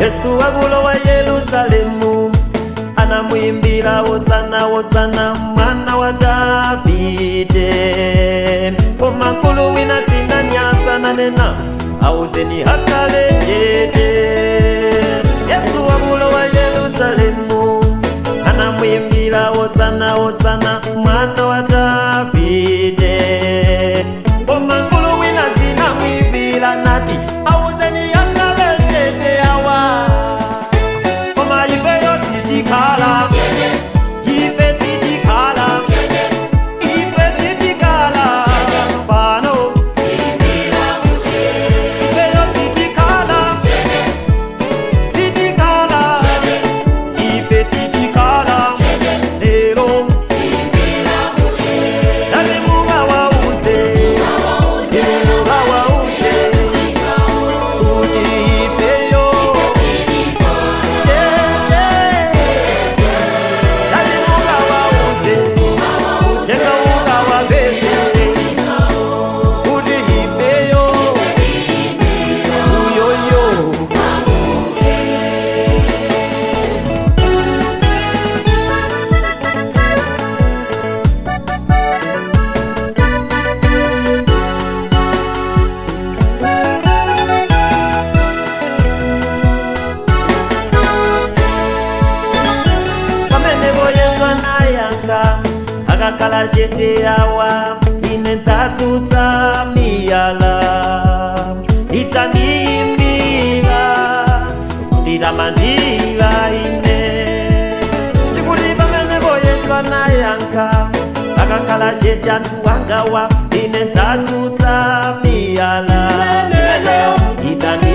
Yesu wabulo wa Yerusalemu anamwimbira hosana hosana mwana wa Davide. Komakulu wina sina nyasa na nena auzeni hakale jete. Yesu wabulo wa Yerusalemu anamwimbira hosana hosana mwana wa Davide. Komakulu wina sina mwimbira nati auzeni hakale jete awa. Koma ife yo sitikala ife sitikala ife sitikala pano ife yo sitikala sitikala ife sitikala lero dale munga wauze munga wauze kuti ife yo dale munga wauze tenga munga wabeze kuti ife yo uyoyo. Pamene Yesu anayanga akakhala chete awa ine ndzadzutsa miyala idzandiyimbira nditamandira ine. Ndikuti pamene Yesu anayanga akakhala chete anthu angawa ine ndzadzutsa miyala idzandiyimbira